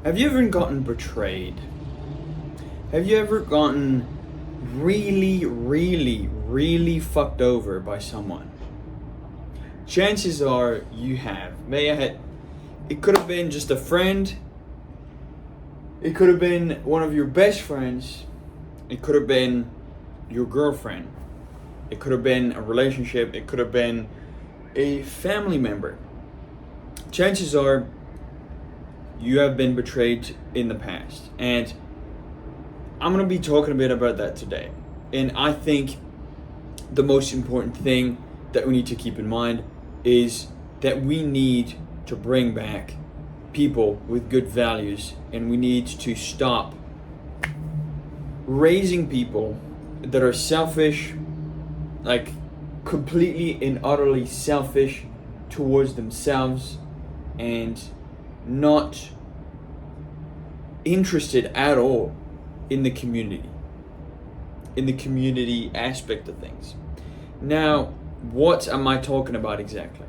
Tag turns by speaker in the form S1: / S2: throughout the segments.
S1: Have you ever gotten betrayed? Have you ever gotten really fucked over by someone? Chances are you have. It could have been just a friend. It could have been one of your best friends. It could have been your girlfriend. It could have been a relationship. It could have been a family member. Chances are you have been betrayed in the past. And I'm going to be talking a bit about that today. And I think the most important thing that we need to keep in mind is that we need to bring back people with good values, and we need to stop raising people that are selfish, like completely and utterly selfish towards themselves and not interested at all in the community aspect of things. Now, what am I talking about exactly?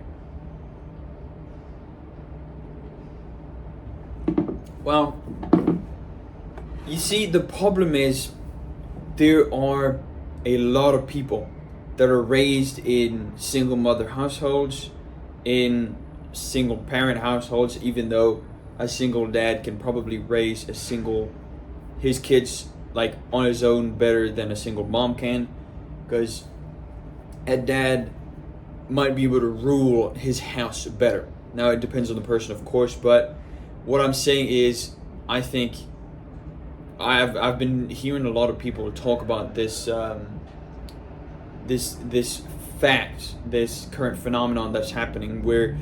S1: Well, you see, the problem is there are a lot of people that are raised in single mother households, in single parent households, even though a single dad can probably raise his kids like on his own better than a single mom can, because a dad might be able to rule his house better. Now, it depends on the person, of course, but what I'm saying is, I think I've been hearing a lot of people talk about this this fact, this current phenomenon that's happening, where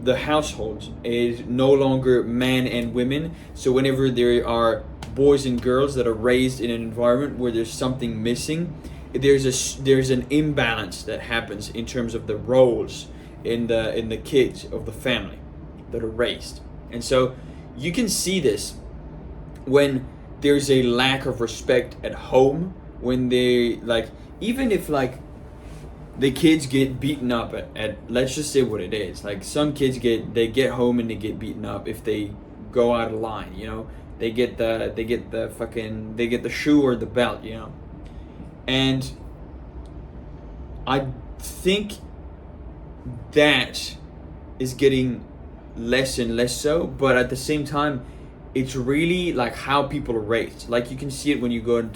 S1: the household is no longer men and women. So whenever there are boys and girls that are raised in an environment where there's something missing, there's an imbalance that happens in terms of the roles in the kids of the family that are raised. And so you can see this when there's a lack of respect at home, when they, like, even if like the kids get beaten up at let's just say what it is, like some kids get home and they get beaten up if they go out of line, they get the shoe or the belt, and I think that is getting less and less so, but at the same time, it's really like how people are raised. Like, you can see it when you go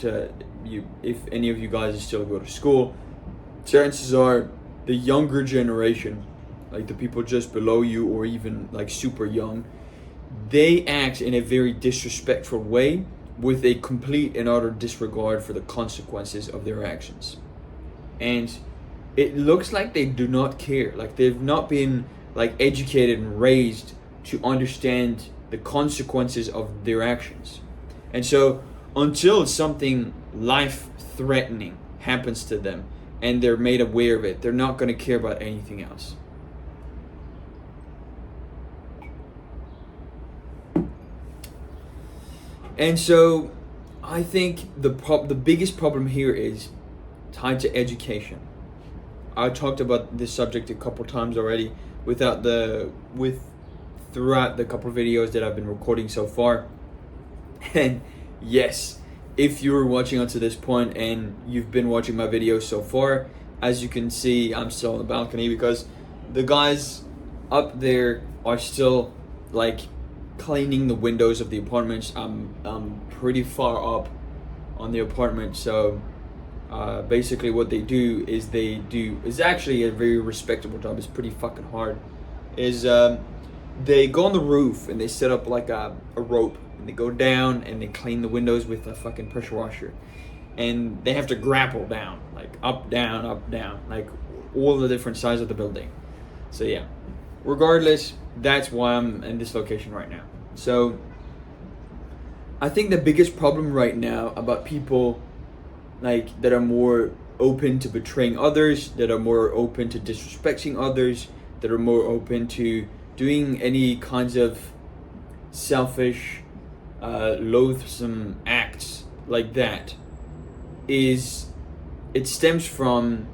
S1: if any of you guys still go to school, chances are the younger generation, like the people just below you or even like super young, they act in a very disrespectful way with a complete and utter disregard for the consequences of their actions. And it looks like they do not care. Like, they've not been like educated and raised to understand the consequences of their actions. And so until something life-threatening happens to them and they're made aware of it, they're not going to care about anything else. And so I think the biggest problem here is tied to education. I talked about this subject a couple times already throughout the couple of videos that I've been recording so far. And yes, if you're watching up to this point and you've been watching my videos so far, as you can see, I'm still on the balcony because the guys up there are still like cleaning the windows of the apartments. I'm pretty far up on the apartment, so basically what they do is actually a very respectable job. It's pretty fucking hard. They go on the roof and they set up like a rope, and they go down and they clean the windows with a fucking pressure washer, and they have to grapple down, like up down, like all the different sides of the building. So yeah, regardless, that's why I'm in this location right now. So I think the biggest problem right now about people like that are more open to betraying others, that are more open to disrespecting others, that are more open to doing any kinds of selfish, loathsome acts like that, it stems from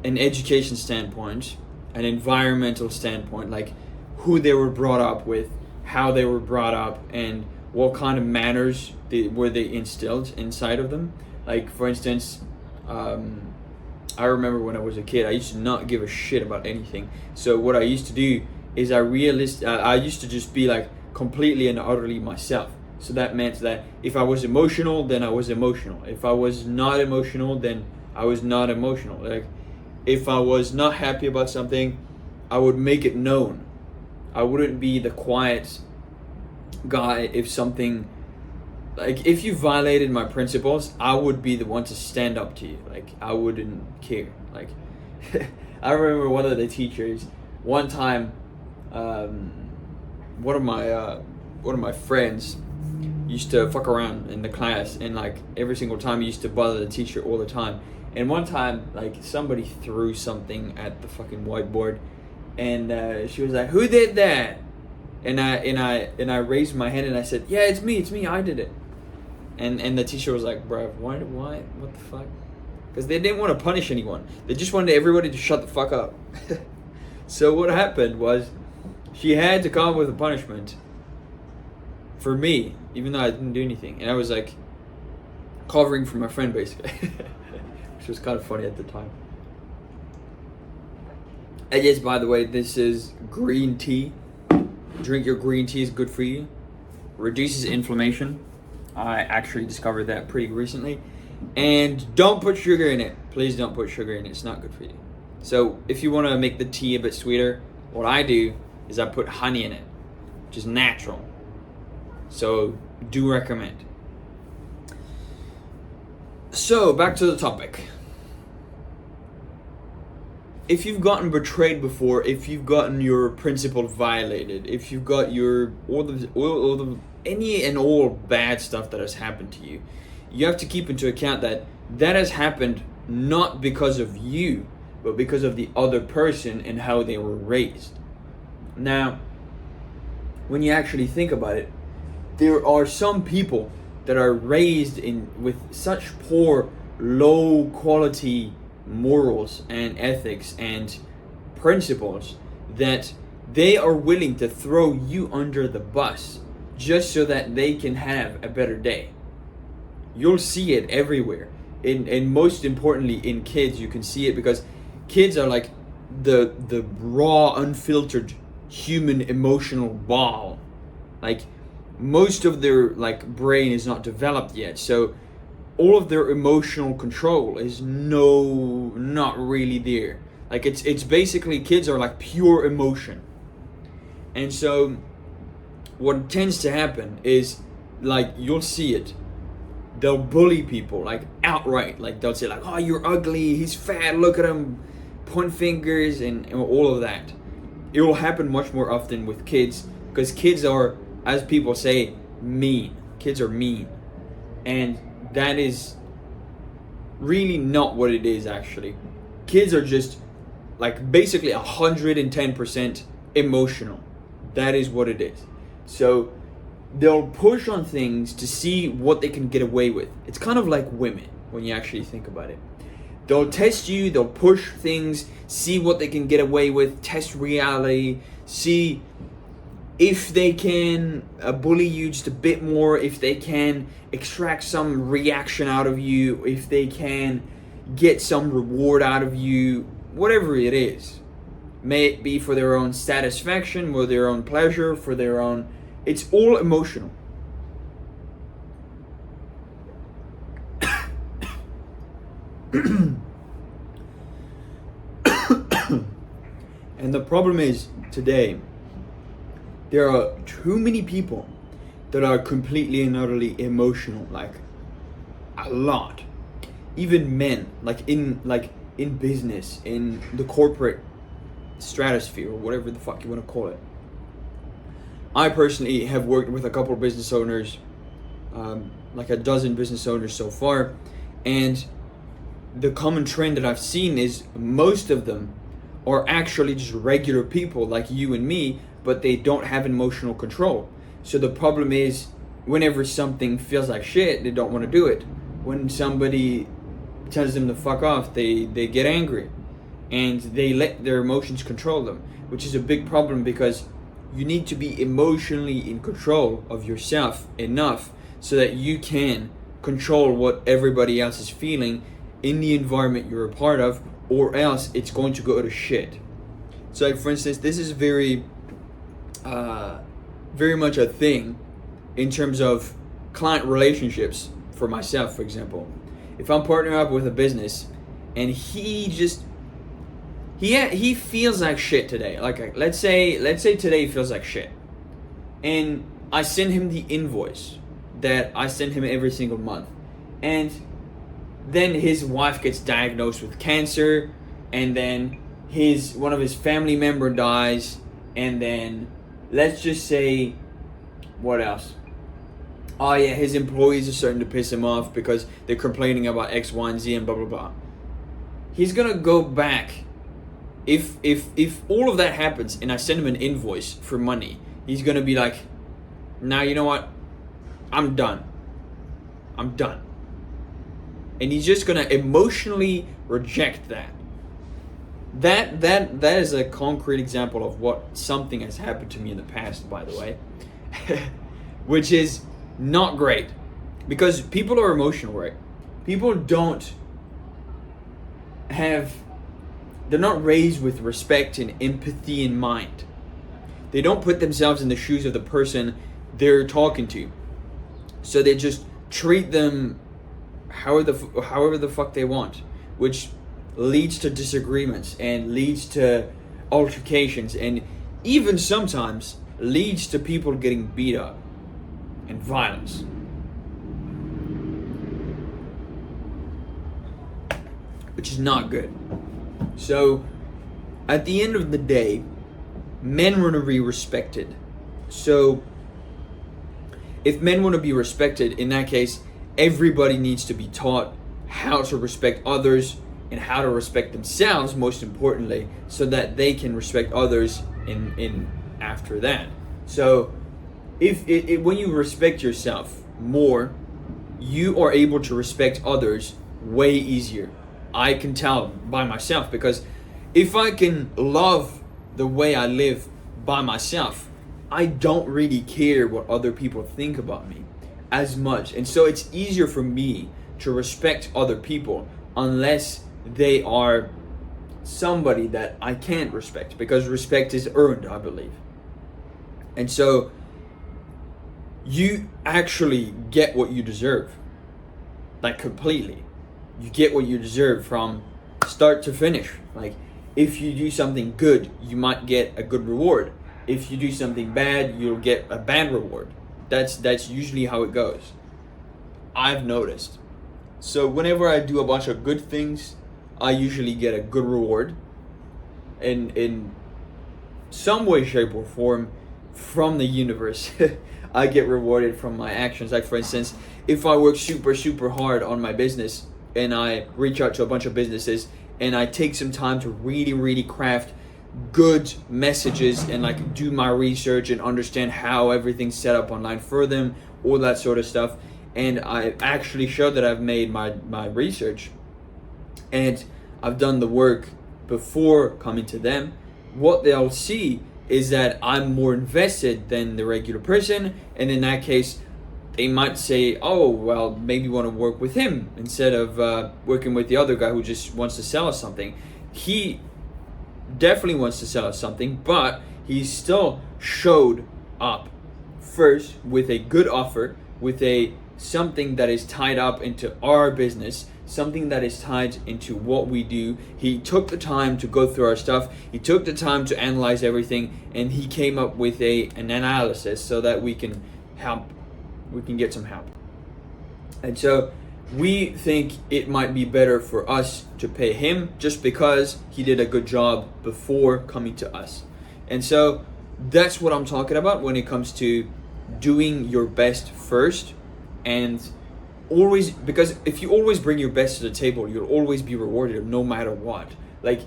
S1: an education standpoint, an environmental standpoint, like who they were brought up with, how they were brought up and what kind of manners were they instilled inside of them. Like, for instance, I remember when I was a kid, I used to not give a shit about anything. So what I used to do is I used to just be like completely and utterly myself. So that meant that if I was emotional, then I was emotional. If I was not emotional, then I was not emotional. Like, if I was not happy about something, I would make it known. I wouldn't be the quiet guy if something, like, if you violated my principles, I would be the one to stand up to you. Like, I wouldn't care. Like, I remember one of the teachers, one time, one of my friends used to fuck around in the class, and like every single time he used to bother the teacher all the time. And one time, like, somebody threw something at the fucking whiteboard, and she was like, "Who did that?" And I raised my hand and I said, "Yeah, it's me, I did it." And the teacher was like, "Bruh, why, what the fuck?" Because they didn't want to punish anyone. They just wanted everybody to shut the fuck up. So what happened was, she had to come up with a punishment for me, even though I didn't do anything. And I was like covering for my friend, basically. Which was kind of funny at the time. I guess, by the way, this is green tea. Drink your green tea, is good for you. Reduces inflammation. I actually discovered that pretty recently. And don't put sugar in it. Please don't put sugar in it. It's not good for you. So if you want to make the tea a bit sweeter, what I do is I put honey in it, which is natural. So do recommend. So back to the topic. If you've gotten betrayed before, if you've gotten your principle violated, if you've got your all the any and all bad stuff that has happened to you, you have to keep into account that has happened not because of you, but because of the other person and how they were raised. Now, when you actually think about it, there are some people that are raised with such poor, low quality morals and ethics and principles that they are willing to throw you under the bus just so that they can have a better day. You'll see it everywhere. And most importantly, in kids, you can see it because kids are like the raw, unfiltered human emotional ball. Like, most of their brain is not developed yet, so all of their emotional control is not really there. Like, it's basically, kids are like pure emotion. And so what tends to happen is, like, you'll see it, they'll bully people like outright. Like, they'll say like, "Oh, you're ugly, he's fat, look at him," point fingers and all of that. It will happen much more often with kids because kids are, as people say, mean. Kids are mean. And that is really not what it is, actually. Kids are just like basically 110% emotional. That is what it is. So they'll push on things to see what they can get away with. It's kind of like women when you actually think about it. They'll test you, they'll push things, see what they can get away with, test reality, see if they can bully you just a bit more, if they can extract some reaction out of you, if they can get some reward out of you, whatever it is. May it be for their own satisfaction, for their own pleasure, for their own... It's all emotional. And the problem is, today, there are too many people that are completely and utterly emotional, like a lot. Even men, like in business, in the corporate stratosphere, or whatever the fuck you want to call it. I personally have worked with a couple of business owners, like a dozen business owners so far, and the common trend that I've seen is most of them are actually just regular people like you and me, but they don't have emotional control. So the problem is, whenever something feels like shit, they don't want to do it. When somebody tells them to fuck off, they get angry, and they let their emotions control them, which is a big problem because You need to be emotionally in control of yourself enough so that you can control what everybody else is feeling in the environment you're a part of, or else it's going to go to shit. So like, for instance, this is very much a thing in terms of client relationships for myself. For example, if I'm partnering up with a business and he feels like shit today, like let's say today he feels like shit, and I send him the invoice that I send him every single month, and then his wife gets diagnosed with cancer, and then one of his family member dies, and then let's just say, what else? Oh yeah, his employees are starting to piss him off because they're complaining about X, Y, and Z and blah blah blah. He's gonna go back. If all of that happens and I send him an invoice for money, he's gonna be like, now you know what? I'm done. And he's just gonna emotionally reject that. That is a concrete example of what something has happened to me in the past, by the way. Which is not great. Because people are emotional, right? People they're not raised with respect and empathy in mind. They don't put themselves in the shoes of the person they're talking to. So they just treat them however the fuck they want, which leads to disagreements and leads to altercations, and even sometimes leads to people getting beat up and violence. Which is not good. So, at the end of the day, men want to be respected. So, if men want to be respected, in that case, everybody needs to be taught how to respect others and how to respect themselves, most importantly, so that they can respect others in after that. So, if when you respect yourself more, you are able to respect others way easier. I can tell by myself, because if I can love the way I live by myself, I don't really care what other people think about me as much. And so it's easier for me to respect other people unless they are somebody that I can't respect, because respect is earned, I believe. And so you actually get what you deserve, like completely. You get what you deserve from start to finish. Like, if you do something good, you might get a good reward. If you do something bad, you'll get a bad reward. That's usually how it goes, I've noticed. So whenever I do a bunch of good things, I usually get a good reward in some way, shape, or form from the universe. I get rewarded from my actions. Like, for instance, if I work super hard on my business and I reach out to a bunch of businesses and I take some time to really craft good messages and like do my research and understand how everything's set up online for them, all that sort of stuff, and I actually show that I've made my research and I've done the work before coming to them, what they'll see is that I'm more invested than the regular person, and in that case they might say, oh, well, maybe you want to work with him instead of working with the other guy who just wants to sell us something. He definitely wants to sell us something, but he still showed up first with a good offer, with something that is tied up into our business, something that is tied into what we do. He took the time to go through our stuff. He took the time to analyze everything, and he came up with an analysis so that we can get some help. And so we think it might be better for us to pay him just because he did a good job before coming to us. And so that's what I'm talking about when it comes to doing your best first, and always, because if you always bring your best to the table, you'll always be rewarded no matter what. Like,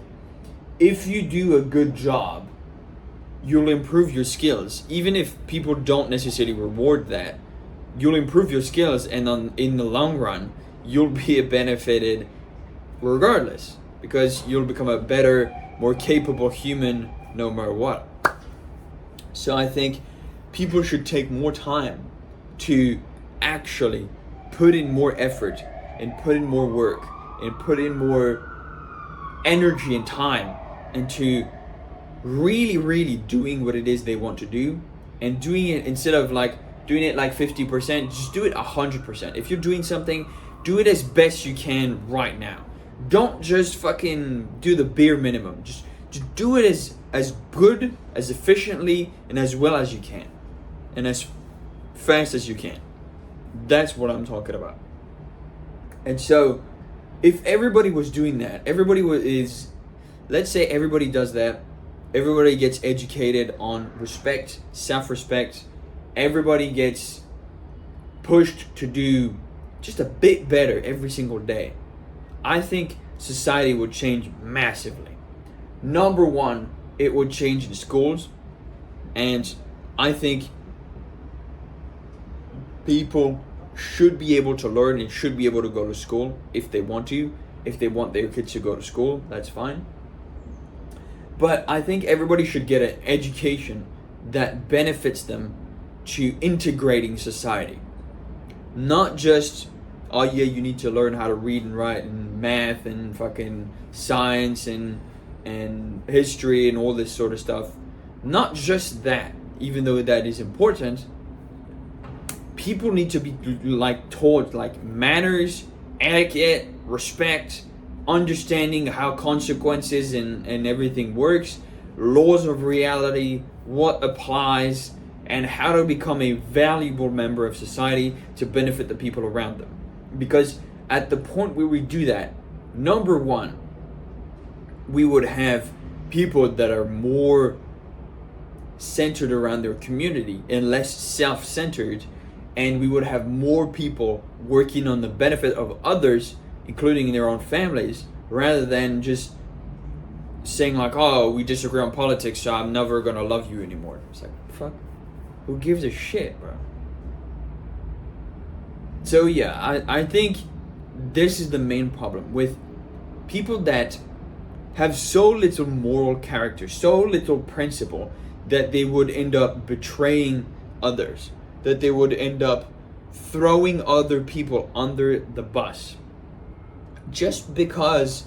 S1: if you do a good job, you'll improve your skills. Even if people don't necessarily reward that, you'll improve your skills, and in the long run, you'll be benefited regardless, because you'll become a better, more capable human no matter what. So I think people should take more time to actually put in more effort and put in more work and put in more energy and time into really doing what it is they want to do, and doing it instead of like doing it like 50%, just do it 100%. If you're doing something, do it as best you can right now. Don't just fucking do the bare minimum. Just do it as good, as efficiently, and as well as you can, and as fast as you can. That's what I'm talking about. And so, if everybody was doing that, let's say everybody does that, everybody gets educated on respect, self-respect, everybody gets pushed to do just a bit better every single day, I think society would change massively. Number one, it would change in schools, and I think people should be able to learn and should be able to go to school if they want to. If they want their kids to go to school, that's fine. But I think everybody should get an education that benefits them to integrating society. Not just, oh yeah, you need to learn how to read and write and math and fucking science and history and all this sort of stuff. Not just that, even though that is important. People need to be like taught like manners, etiquette, respect, understanding how consequences and everything works, laws of reality, what applies, and how to become a valuable member of society to benefit the people around them. Because at the point where we do that, number one, we would have people that are more centered around their community and less self-centered, and we would have more people working on the benefit of others, including in their own families, rather than just saying like, oh, we disagree on politics, so I'm never gonna love you anymore. It's like, fuck, who gives a shit, bro? So yeah, I think this is the main problem with people that have so little moral character, so little principle, that they would end up betraying others, that they would end up throwing other people under the bus just because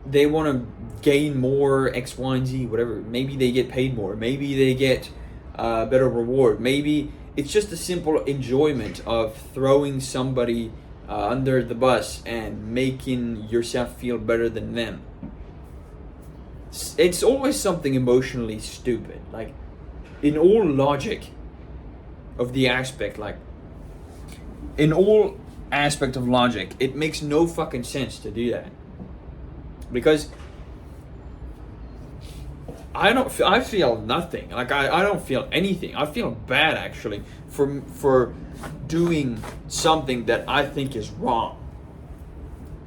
S1: they want to gain more X, Y, and Z, whatever. Maybe they get paid more. Maybe they get a better reward. Maybe it's just a simple enjoyment of throwing somebody under the bus and making yourself feel better than them. It's always something emotionally stupid. Like, in all logic of the aspect, like, in all aspect of logic, it makes no fucking sense to do that. Because I feel nothing. Like, I don't feel anything. I feel bad, actually, for doing something that I think is wrong.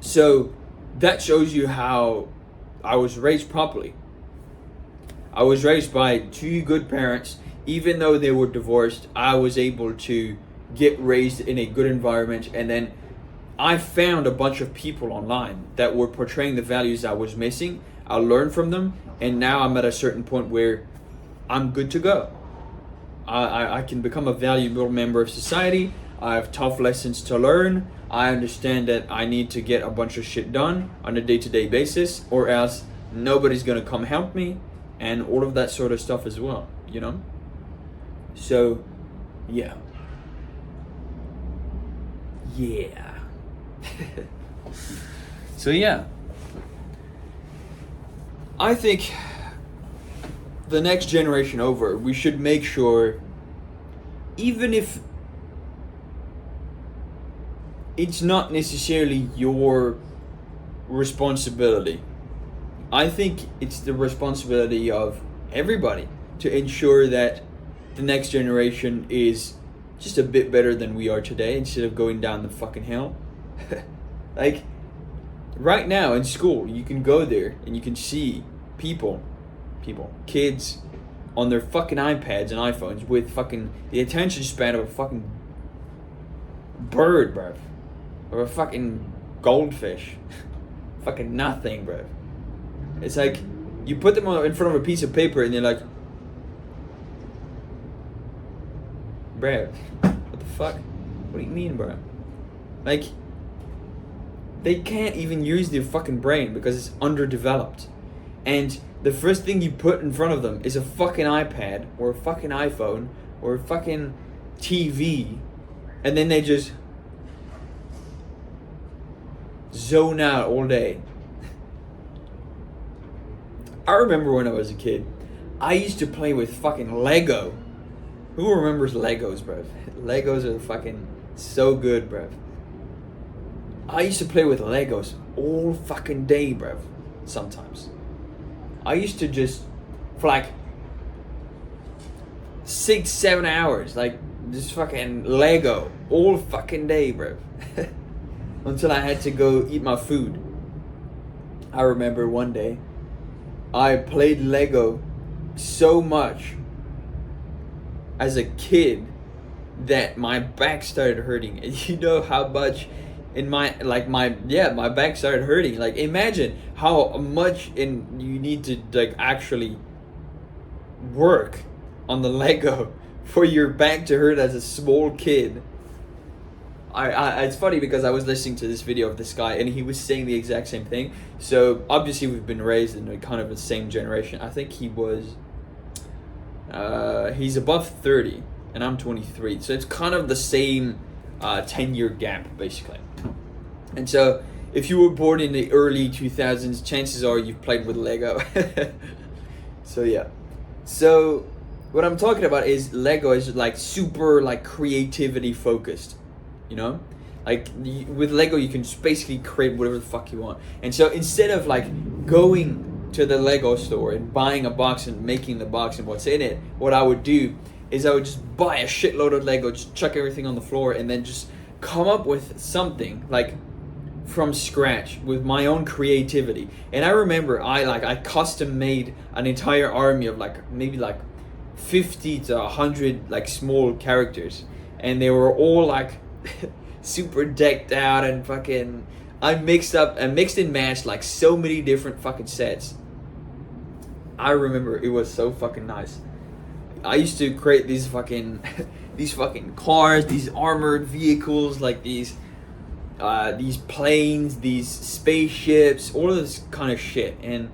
S1: So that shows you how I was raised properly. I was raised by two good parents. Even though they were divorced, I was able to get raised in a good environment, and then I found a bunch of people online that were portraying the values I was missing. I learned from them, and now I'm at a certain point where I'm good to go. I can become a valuable member of society. I have tough lessons to learn. I understand that I need to get a bunch of shit done on a day-to-day basis, or else nobody's gonna come help me, and all of that sort of stuff as well, you know? So, yeah. So yeah, I think the next generation over, we should make sure, even if it's not necessarily your responsibility, I think it's the responsibility of everybody to ensure that the next generation is just a bit better than we are today, instead of going down the fucking hill. Like, right now in school, you can go there and you can see kids on their fucking iPads and iPhones with fucking the attention span of a fucking bird, bro. Or a fucking goldfish. Fucking nothing, bro. It's like, You put them in front of a piece of paper and they're like, bruh, what the fuck? What do you mean, bro? Like, they can't even use their fucking brain because it's underdeveloped. And the first thing you put in front of them is a fucking iPad or a fucking iPhone or a fucking TV, and then they just zone out all day. I remember when I was a kid, I used to play with fucking Lego. Who remembers Legos, bruv? Legos are fucking so good, bruv. I used to play with Legos all fucking day, bruv. Sometimes. I used to just, for like 6-7 hours, like just fucking Lego all fucking day, bruv. Until I had to go eat my food. I remember one day, I played Lego so much as a kid that my back started hurting. And you know how much my back started hurting. Like, imagine how much you need to like actually work on the Lego for your back to hurt as a small kid. It's funny because I was listening to this video of this guy and he was saying the exact same thing. So obviously we've been raised in kind of the same generation. I think he was he's above 30 and I'm 23, so it's kind of the same 10-year gap basically. And so if you were born in the early 2000s, chances are you've played with Lego. So yeah, so what I'm talking about is Lego is like super like creativity focused. You know, like with Lego you can just basically create whatever the fuck you want. And so instead of like going to the Lego store and buying a box and making the box and what's in it, what I would do is I would just buy a shitload of Lego, just chuck everything on the floor, and then just come up with something like from scratch with my own creativity. And I remember I custom made an entire army of like maybe like 50 to 100 like small characters, and they were all like super decked out and fucking I mixed and matched like so many different fucking sets. I remember it was so fucking nice. I used to create these fucking these fucking cars, these armored vehicles, like these planes, these spaceships, all of this kind of shit. And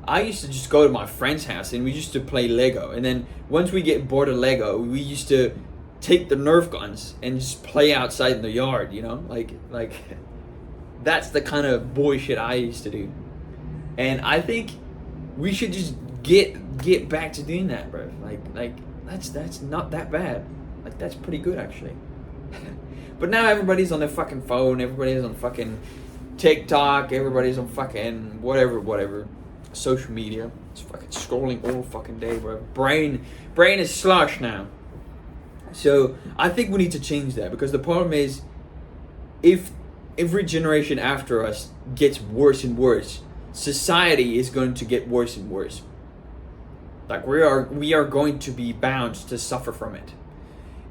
S1: I used to just go to my friend's house and we used to play Lego. And then once we get bored of Lego, we used to take the Nerf guns and just play outside in the yard, you know? Like that's the kind of boy shit I used to do. And I think we should just get back to doing that, bro. Like that's not that bad. Like that's pretty good actually. But now everybody's on their fucking phone, everybody's on fucking TikTok, everybody's on fucking whatever. Social media. It's fucking scrolling all fucking day, bro. Brain is slush now. So I think we need to change that, because the problem is if every generation after us gets worse and worse, society is going to get worse and worse. Like we are going to be bound to suffer from it.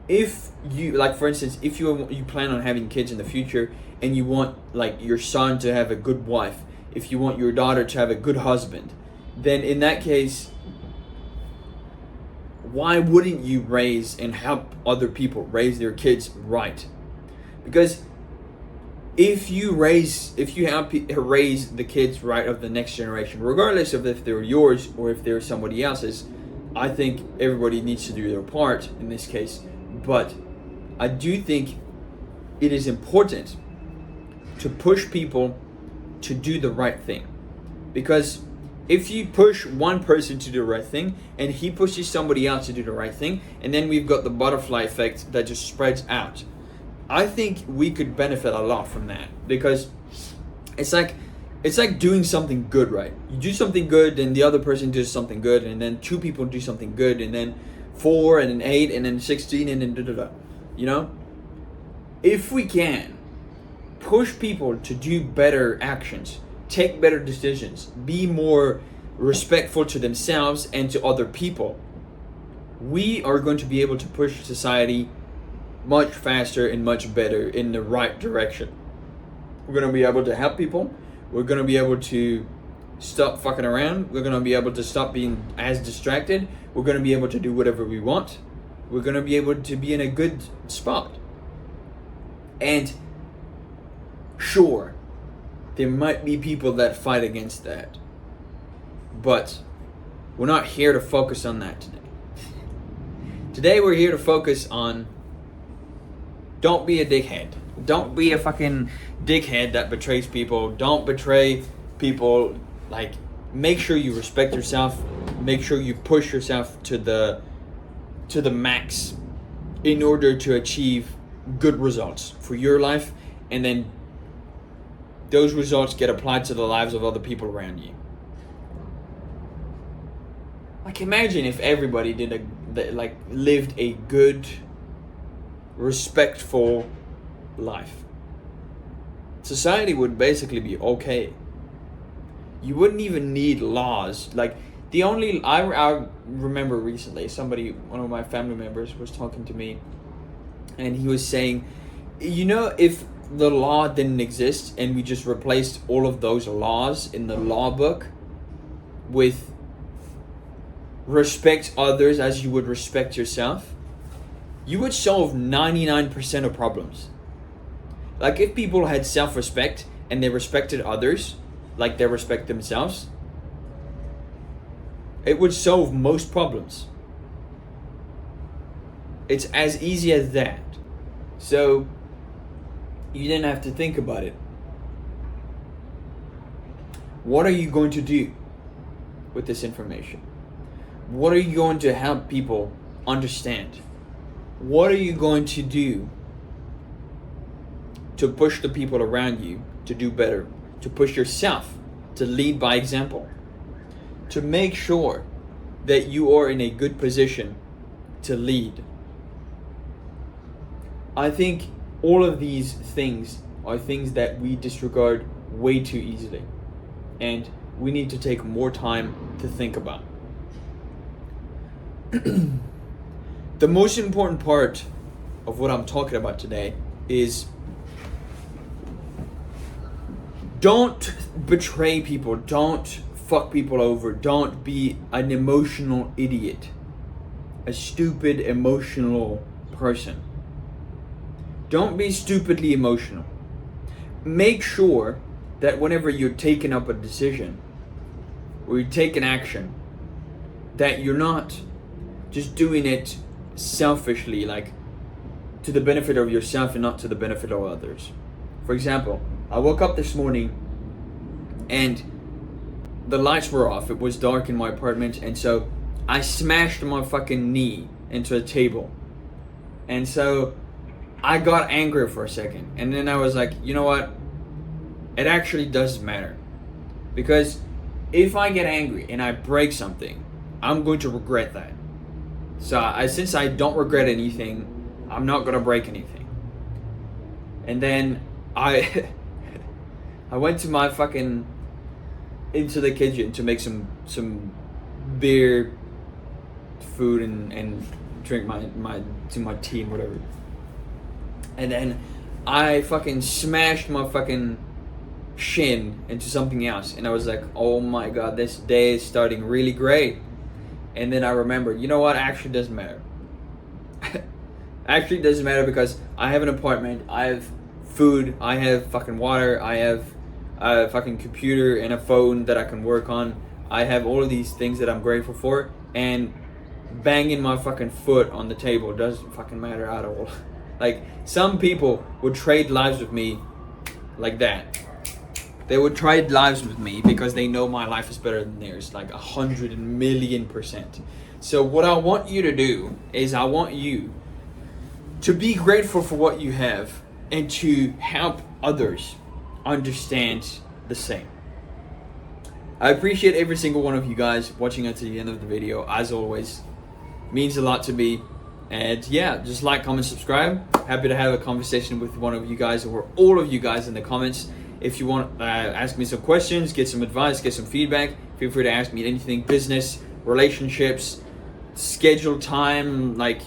S1: If you, like for instance, if you plan on having kids in the future and you want like your son to have a good wife, if you want your daughter to have a good husband, then in that case, why wouldn't you raise and help other people raise their kids right? Because if you help raise the kids right of the next generation, regardless of if they're yours or if they're somebody else's, I think everybody needs to do their part in this case. But I do think it is important to push people to do the right thing. Because if you push one person to do the right thing and he pushes somebody else to do the right thing, and then we've got the butterfly effect that just spreads out, I think we could benefit a lot from that. Because it's like doing something good, right? You do something good, then the other person does something good, and then two people do something good, and then 4 and then 8 and then 16 and then da-da-da. You know? If we can push people to do better actions, take better decisions, be more respectful to themselves and to other people, we are going to be able to push society much faster and much better in the right direction. We're going to be able to help people. We're going to be able to stop fucking around. We're gonna be able to stop being as distracted. We're gonna be able to do whatever we want. We're gonna be able to be in a good spot. And sure, there might be people that fight against that, but we're not here to focus on that today. Today we're here to focus on, don't be a dickhead. Don't be a fucking dickhead that betrays people. Don't betray people. Like, make sure you respect yourself. Make sure you push yourself to the max in order to achieve good results for your life, and then those results get applied to the lives of other people around you. Like, imagine if everybody lived a good, respectful life. Society would basically be okay. You wouldn't even need laws. Like, I remember recently one of my family members was talking to me, and he was saying, if the law didn't exist and we just replaced all of those laws in the law book with respect others as you would respect yourself, you would solve 99% of problems. Like, if people had self-respect and they respected others like they respect themselves, it would solve most problems. It's as easy as that. So you didn't have to think about it. What are you going to do with this information? What are you going to help people understand? What are you going to do to push the people around you to do better? To push yourself to lead by example? To make sure that you are in a good position to lead? I think all of these things are things that we disregard way too easily, and we need to take more time to think about. The most important part of what I'm talking about today is, don't betray people, don't fuck people over, don't be an emotional idiot, a stupid emotional person. Don't be stupidly emotional. Make sure that whenever you're taking up a decision or you take an action, that you're not just doing it selfishly, like to the benefit of yourself and not to the benefit of others. For example, I woke up this morning and the lights were off. It was dark in my apartment, and so I smashed my fucking knee into a table. And so I got angry for a second, and then I was like, you know what? It actually doesn't matter. Because if I get angry and I break something, I'm going to regret that. So since I don't regret anything, I'm not going to break anything. And then I went to my fucking into the kitchen to make some beer, food, and drink my tea and whatever. And then I fucking smashed my fucking shin into something else, and I was like, oh my god, this day is starting really great. And then I remembered, you know what, actually doesn't matter. Actually doesn't matter, because I have an apartment, I have food, I have fucking water, I have a fucking computer and a phone that I can work on. I have all of these things that I'm grateful for, and banging my fucking foot on the table doesn't fucking matter at all. Like, some people would trade lives with me like that. They would trade lives with me because they know my life is better than theirs, like 100,000,000%. So what I want you to do is, I want you to be grateful for what you have and to help others understand the same. I appreciate every single one of you guys watching until the end of the video. As always, means a lot to me. And yeah, just like, comment, subscribe. Happy to have a conversation with one of you guys, or all of you guys, in the comments. If you want to ask me some questions, get some advice, get some feedback, feel free to ask me anything: business, relationships, schedule time, like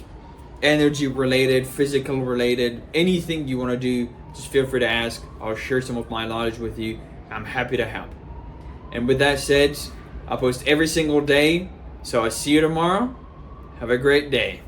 S1: energy related, physical related, anything you want to do, just feel free to ask. I'll share some of my knowledge with you. I'm happy to help. And with that said, I post every single day. So I see you tomorrow. Have a great day.